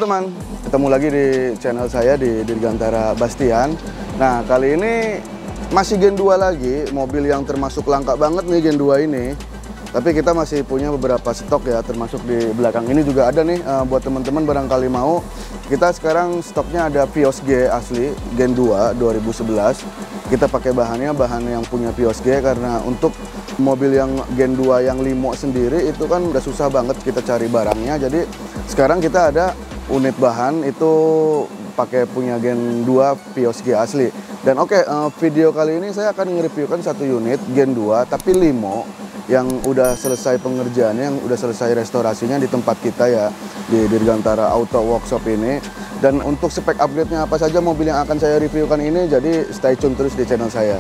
teman, ketemu lagi di channel saya di Dirgantara Bastian. Nah, kali ini masih Gen 2 lagi, mobil yang termasuk langka banget nih Gen 2 ini. Tapi kita masih punya beberapa stok ya, termasuk di belakang ini juga ada nih buat teman-teman barangkali mau. Kita sekarang stoknya ada Vios G asli Gen 2 2011. Kita pakai bahan yang punya Vios G karena untuk mobil yang Gen 2 yang limo sendiri itu kan udah susah banget kita cari barangnya. Jadi sekarang kita ada unit bahan itu pakai punya Gen 2 Vios G asli. Dan video kali ini saya akan nge-reviewkan satu unit Gen 2 tapi limo yang udah selesai pengerjaannya, yang udah selesai restorasinya di tempat kita ya, di Dirgantara Auto Workshop ini. Dan untuk spek upgrade-nya apa saja mobil yang akan saya reviewkan ini, jadi stay tune terus di channel saya.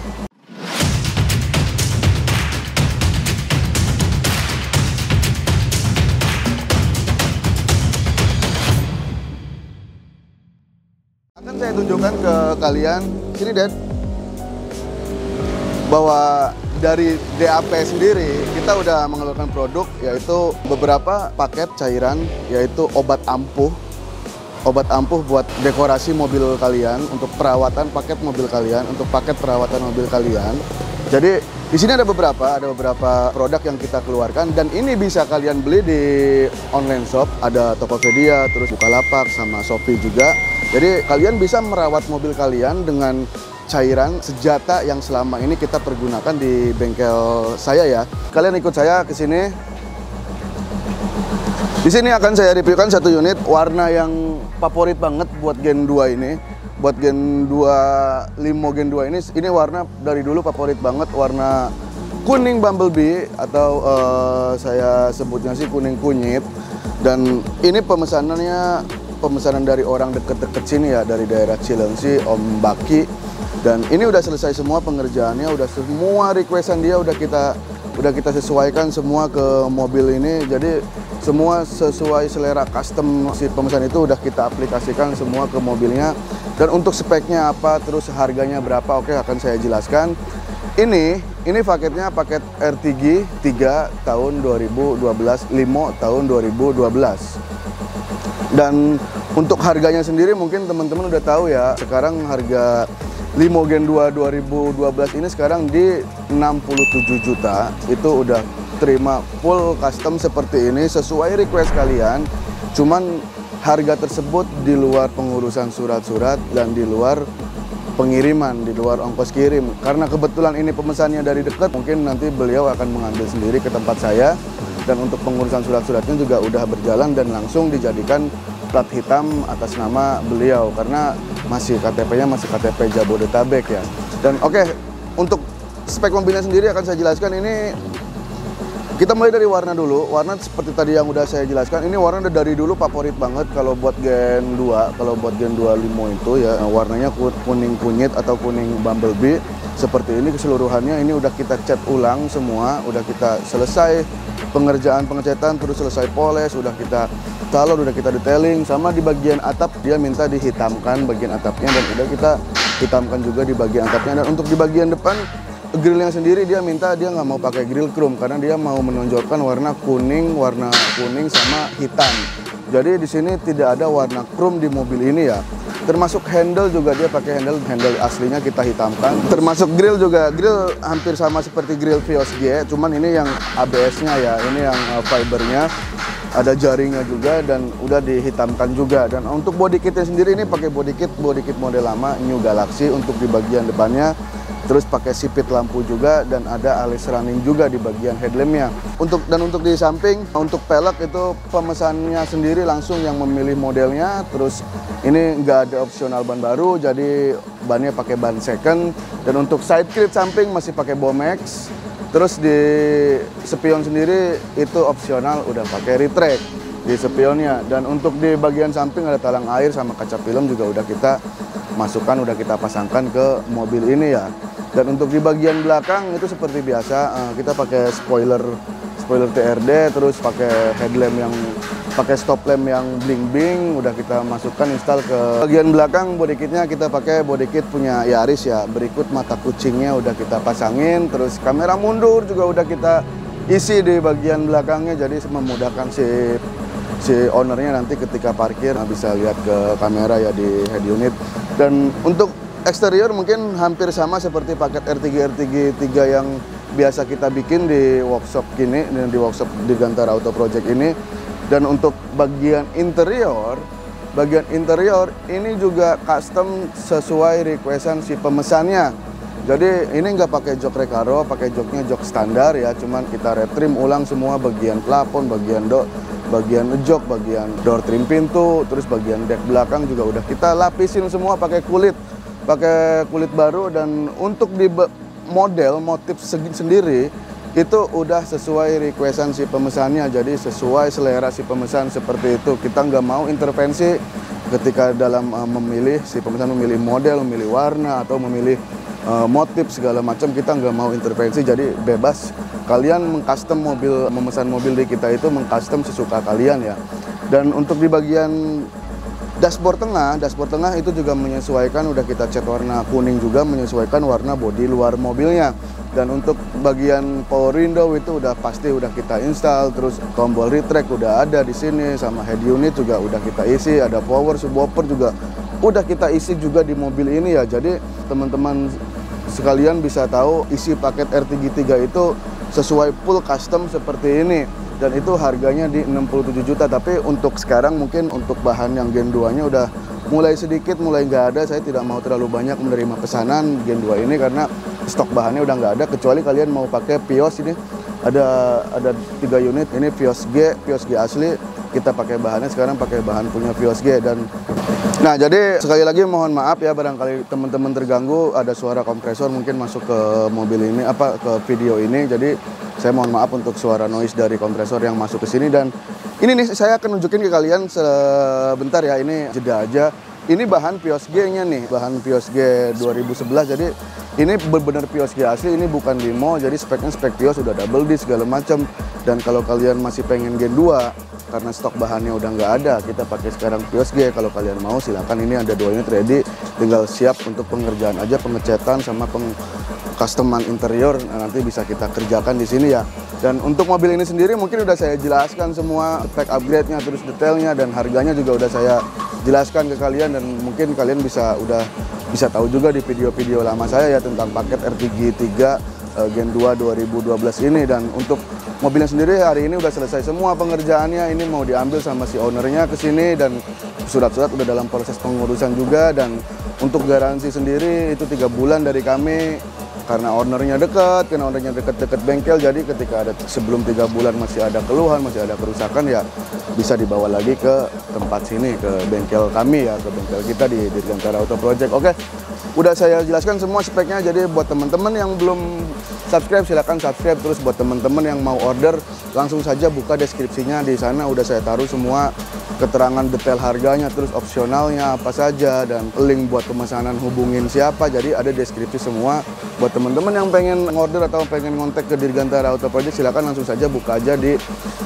Akan saya tunjukkan ke kalian, sini Dad, bahwa dari DAP sendiri kita udah mengeluarkan produk yaitu beberapa paket cairan, yaitu obat ampuh buat dekorasi mobil kalian, untuk perawatan paket mobil kalian, untuk paket perawatan mobil kalian. Jadi di sini ada beberapa produk yang kita keluarkan dan ini bisa kalian beli di online shop, ada Tokopedia, terus Bukalapak sama Shopee juga. Jadi kalian bisa merawat mobil kalian dengan cairan senjata yang selama ini kita pergunakan di bengkel saya ya. Kalian ikut saya ke sini. Di sini akan saya reviewkan satu unit warna yang favorit banget buat Gen 2 ini. Buat Gen 2 limo Gen 2 ini warna dari dulu favorit banget, warna kuning Bumblebee atau saya sebutnya sih kuning kunyit. Dan ini pemesanan dari orang deket-deket sini ya, dari daerah Cilengsi, Om Baki. Dan ini udah selesai semua pengerjaannya, udah semua requestan dia udah kita sesuaikan semua ke mobil ini. Jadi semua sesuai selera custom si pemesan itu udah kita aplikasikan semua ke mobilnya. Dan untuk speknya apa, terus harganya berapa, akan saya jelaskan. Ini paketnya paket R3 tahun 2012, limo tahun 2012. Dan untuk harganya sendiri mungkin teman-teman udah tahu ya, sekarang harga limo Gen 2 2012 ini sekarang di 67 juta. Itu udah terima full custom seperti ini sesuai request kalian. Cuman harga tersebut di luar pengurusan surat-surat dan di luar pengiriman, di luar ongkos kirim. Karena kebetulan ini pemesannya dari dekat, mungkin nanti beliau akan mengambil sendiri ke tempat saya. Dan untuk pengurusan surat-suratnya juga udah berjalan dan langsung dijadikan plat hitam atas nama beliau karena masih KTP-nya masih KTP Jabodetabek ya. Dan untuk spek mobilnya sendiri akan saya jelaskan. Ini kita mulai dari warna dulu. Warna seperti tadi yang udah saya jelaskan, ini warna dari dulu favorit banget kalau buat Gen 2, kalau buat Gen 2 limo itu ya, warnanya kuning kunyit atau kuning Bumblebee seperti ini keseluruhannya. Ini udah kita cat ulang semua, udah kita selesai pengecatan, terus selesai poles, udah kita salon, udah kita detailing. Sama di bagian atap dia minta dihitamkan bagian atapnya dan udah kita hitamkan juga di bagian atapnya. Dan untuk di bagian depan grillnya sendiri dia minta dia nggak mau pakai grill chrome karena dia mau menonjolkan warna kuning sama hitam. Jadi di sini tidak ada warna chrome di mobil ini ya. Termasuk handle juga dia pakai handle aslinya kita hitamkan. Termasuk grill juga, grill hampir sama seperti grill Vios G, cuman ini yang ABS-nya ya, ini yang fibernya. Ada jaringnya juga dan udah dihitamkan juga. Dan untuk body kitnya sendiri ini pakai body kit model lama New Galaxy untuk di bagian depannya. Terus pakai sipit lampu juga dan ada alis running juga di bagian headlampnya. Untuk di samping, untuk pelek itu pemesannya sendiri langsung yang memilih modelnya. Terus ini nggak ada opsional ban baru, jadi bannya pakai ban second. Dan untuk side grip samping masih pakai Bomex. Terus di spion sendiri itu opsional udah pakai retract di spionnya. Dan untuk di bagian samping ada talang air sama kaca film juga udah kita masukkan, udah kita pasangkan ke mobil ini ya. Dan untuk di bagian belakang itu seperti biasa kita pakai spoiler TRD, terus pakai headlamp yang pakai stop lamp yang bling-bling, udah kita masukkan install ke bagian belakang. Body kitnya kita pakai body kit punya Yaris ya, berikut mata kucingnya udah kita pasangin, terus kamera mundur juga udah kita isi di bagian belakangnya, jadi memudahkan si si ownernya nanti ketika parkir bisa lihat ke kamera ya di head unit. Dan untuk eksterior mungkin hampir sama seperti paket R3 yang biasa kita bikin di workshop kini, di workshop Dirgantara Auto Project ini. Dan untuk bagian interior ini juga custom sesuai requestan si pemesannya. Jadi ini nggak pakai jok Recaro, pakai joknya jok standar ya, cuman kita retrim ulang semua bagian plafon, bagian jok, bagian door trim pintu, terus bagian deck belakang juga udah kita lapisin semua pakai kulit baru. Dan untuk di model motif sendiri itu udah sesuai requestan si pemesannya, jadi sesuai selera si pemesan seperti itu. Kita nggak mau intervensi ketika dalam memilih, si pemesan memilih model, memilih warna, atau memilih motif segala macam, kita nggak mau intervensi. Jadi bebas kalian mengcustom mobil, memesan mobil di kita itu mengcustom sesuka kalian ya. Dan untuk di bagian dashboard tengah itu juga menyesuaikan, udah kita cat warna kuning juga, menyesuaikan warna bodi luar mobilnya. Dan untuk bagian power window itu udah pasti udah kita install, terus tombol retract udah ada di sini, sama head unit juga udah kita isi, ada power subwoofer juga udah kita isi juga di mobil ini ya. Jadi teman-teman sekalian bisa tahu isi paket R3 itu sesuai full custom seperti ini. Dan itu harganya di 67 juta. Tapi untuk sekarang mungkin untuk bahan yang Gen 2-nya udah mulai sedikit, mulai nggak ada. Saya tidak mau terlalu banyak menerima pesanan Gen 2 ini karena stok bahannya udah nggak ada. Kecuali kalian mau pakai Vios, ini ada 3 unit. Ini Vios G asli. Kita pakai bahannya sekarang pakai bahan punya Vios G. Dan nah, jadi sekali lagi mohon maaf ya, barangkali teman-teman terganggu ada suara kompresor mungkin masuk ke mobil ini, ke video ini. Jadi saya mohon maaf untuk suara noise dari kompresor yang masuk ke sini. Dan ini nih saya akan nunjukin ke kalian sebentar ya, ini jeda aja. Ini bahan Vios G-nya nih, bahan Vios G 2011. Jadi ini benar-benar Vios G asli, ini bukan limo. Jadi speknya spek Vios, udah double disc segala macam. Dan kalau kalian masih pengen Gen 2 karena stok bahannya udah nggak ada, kita pakai sekarang Vios G. Kalau kalian mau silakan, ini ada 2 unit ready, tinggal siap untuk pengerjaan aja, pengecatan sama customan interior. Nah, nanti bisa kita kerjakan di sini ya. Dan untuk mobil ini sendiri mungkin udah saya jelaskan semua spek upgrade-nya, terus detailnya dan harganya juga udah saya jelaskan ke kalian. Dan mungkin kalian udah bisa tahu juga di video-video lama saya ya tentang paket R3 Gen 2 2012 ini. Dan untuk mobilnya sendiri hari ini udah selesai semua pengerjaannya. Ini mau diambil sama si ownernya ke sini dan surat-surat udah dalam proses pengurusan juga. Dan untuk garansi sendiri itu 3 bulan dari kami karena ownernya dekat, deket bengkel. Jadi ketika ada sebelum 3 bulan masih ada keluhan, masih ada kerusakan ya bisa dibawa lagi ke tempat sini, ke bengkel kami ya, ke bengkel kita di Dirgantara Auto Project. Oke, udah saya jelaskan semua speknya. Jadi buat teman-teman yang belum subscribe silakan subscribe. Terus buat teman-teman yang mau order langsung saja buka deskripsinya, di sana udah saya taruh semua keterangan detail harganya, terus opsionalnya apa saja, dan link buat pemesanan hubungin siapa. Jadi ada deskripsi semua. Buat teman-teman yang pengen order atau pengen kontak ke Dirgantara Auto Project silakan langsung saja buka aja di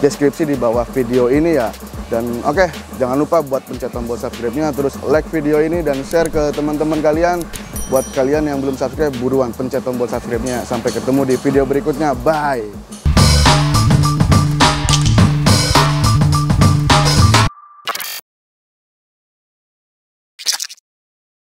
deskripsi di bawah video ini ya. Dan oke, jangan lupa buat pencet tombol subscribe-nya, terus like video ini dan share ke teman-teman kalian. Buat kalian yang belum subscribe, buruan pencet tombol subscribe-nya. Sampai ketemu di video berikutnya. Bye!